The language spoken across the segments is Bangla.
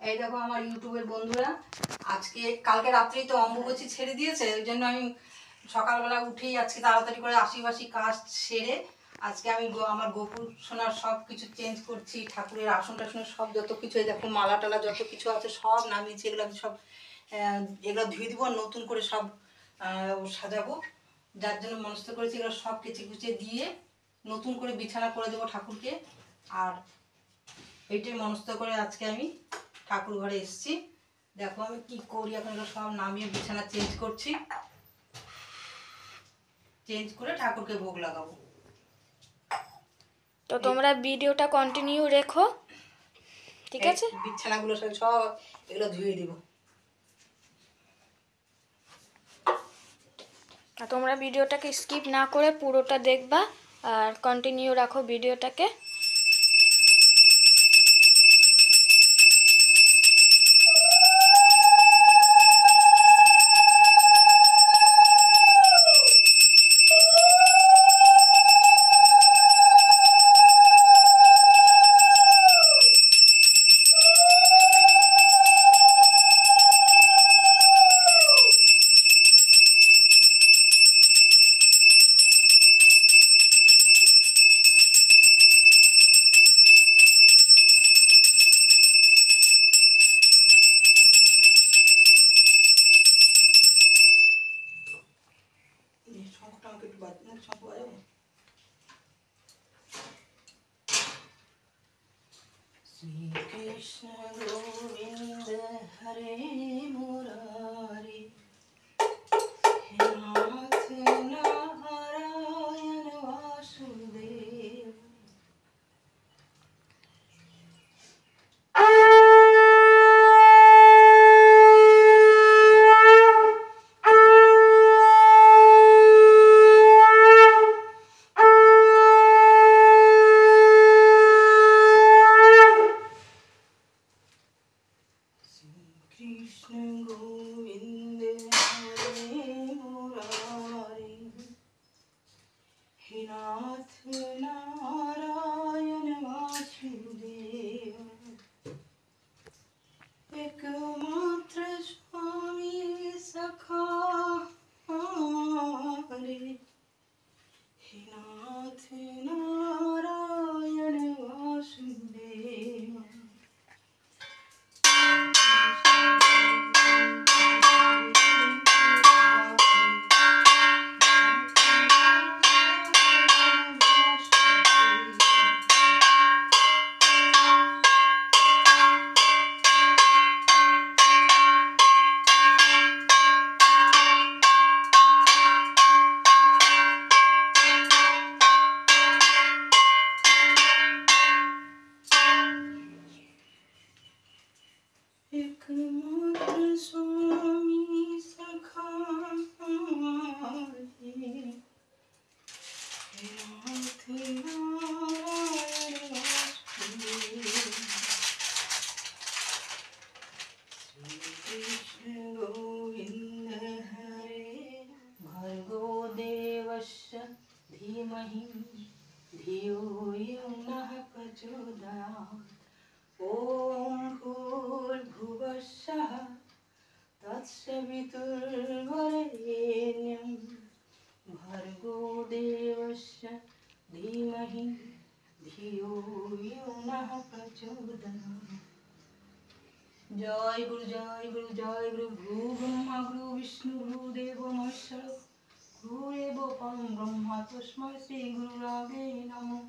এই দেখো আমার ইউটিউবের বন্ধুরা, আজকে কালকে রাত্রেই তো অম্বুবাচী ছেড়ে দিয়েছে, ওই জন্য আমি সকালবেলা উঠেই আজকে তাড়াতাড়ি করে আশিবাসি কাজ সেরে আজকে আমি আমার গোপুর সোনার সব কিছু চেঞ্জ করছি। ঠাকুরের আসন টাসনের সব যত কিছু, এই দেখো মালা টালা যত কিছু আছে সব নামিয়েছি। এগুলো আমি সব এগুলো ধুয়ে দিব, নতুন করে সব সাজাবো। যার জন্য মনস্থ করেছি এগুলো সব কেচে কুচে দিয়ে নতুন করে বিছানা করে দেবো ঠাকুরকে। আর এইটাই মনস্থ করে আজকে আমি ঠাকুর ঘরে এসেছি। দেখো আমি কি করি, এখন এগুলো সব নামিয়ে বিছানা চেঞ্জ করছি, চেঞ্জ করে ঠাকুরকে ভোগ লাগাবো। তো তোমরা ভিডিওটা কন্টিনিউ রেখো, ঠিক আছে? বিছানাগুলো সব এগুলো ধুয়ে দিব। আর তোমরা ভিডিওটাকে স্কিপ না করে পুরোটা দেখবা আর কন্টিনিউ রাখো ভিডিওটাকে। শ্রী কৃষ্ণ গোবিন্দ হরে মুরারি, হে নাথ নারায়ণ বাসুদেব। কৃষ্ণ গোবিন্দ হরে মুরারি, হে নাথ নারায়ণ বাসুদেব। একমাত্র স্বামী সখা রে, হে নাথ নারায়ণ বাসুদেব। একমাত্র স্বামী সখা রে, হে নাথ নারায়ণ বাসুদেব। শ্রীকৃষ্ণ গোবিন্দ হরে, ভর্গো দেবস্য ধীমহি ধিয়ো यो नः प्रचोदयात्। ॐ भूर्भुवस्सुः तत्सवितुर्वरेण्यं भर्गो देवस्य धीमहि धियो यो नः प्रचोदयात्। जय गुरु जय गुरु जय गुरु। गुरु ब्रह्मा गुरु विष्णु गुरुदेव महेश्वर, गुरुदेव परं ब्रह्म तस्मै श्री गुरुरावे नमः।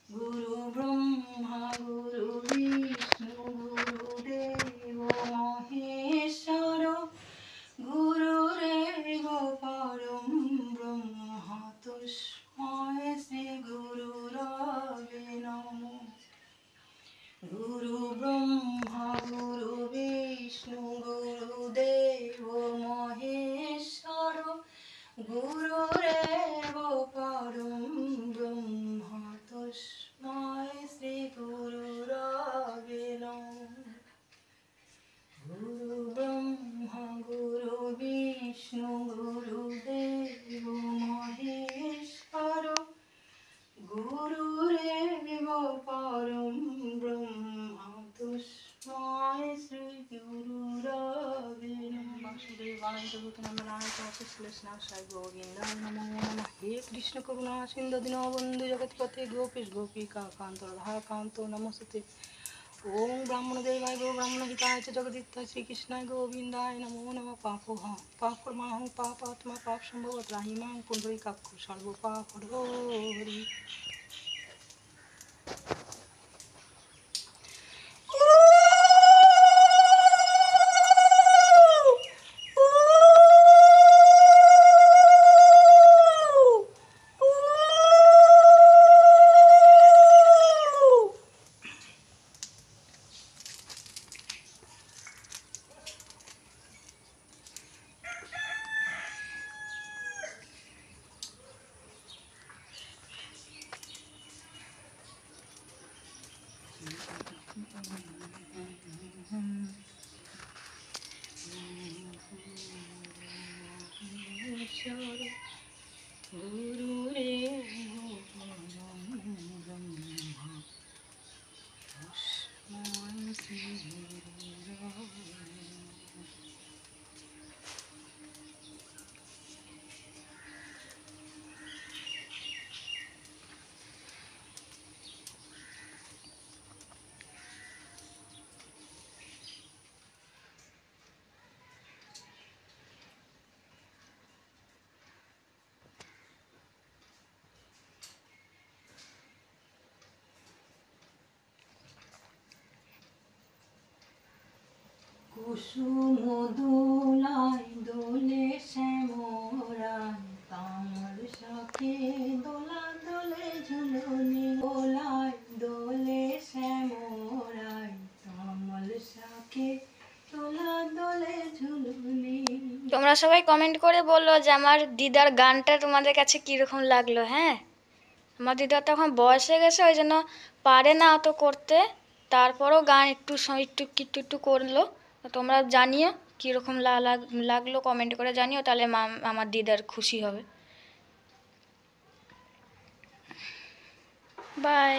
गुरु ब्रह्मा गुरु विष्णु गुरुदेव महेश्वर, गुरुरेव परं ब्रह्म तस्मै श्री गुरुरावे नमः। गुरु ब्रह्मा गुरु विष्णु गुरुदेव महेश्वर, गुरुरेव परं ब्रह्म तस्मै श्री गुरुरावे नमः। শ্রী গুরু রবি বাসুদেবায় দেবকীনন্দনায় শ্লেষনাশায় গোবিন্দায় নমো নমঃ। হে কৃষ্ণ করুণা সিন্ধু দীনবন্ধু জগৎপতে গোপীশ গোপিকা কান্ত রাধা কান্ত নমস্তে। ওম ব্রাহ্মণদেবায় গো ব্রাহ্মণহিতায় চ জগদিত্তায় শ্রীকৃষ্ণায় গোবিন্দায় নমো নমঃ। পাপকর্মাহং পাপাত্মা পাপ সম্ভব ত্রাহিমাং পুণ্ডরীকাক্ষ সর্বপাপহরি। গুরু রে কুসুম দোলায় দোলে শ্যামরায় তামার শাকে দোলা দোলে ঝুলনি দোলায় দোলে শ্যামরায় তামার শাকে দোলা দোলে ঝুলনি। তোমরা সবাই কমেন্ট করে বললো যে আমার দিদার গানটা তোমাদের কাছে কীরকম লাগলো। হ্যাঁ, আমার দিদার তখন বয়স হয়ে গেছে, ওই জন্য পারে না অত করতে, তারপরও গান একটু একটু একটু করলো। তো তোমরা জানিও কীরকম লাগলো, কমেন্ট করে জানিও, তাহলে আমার দিদার খুশি হবে। বাই।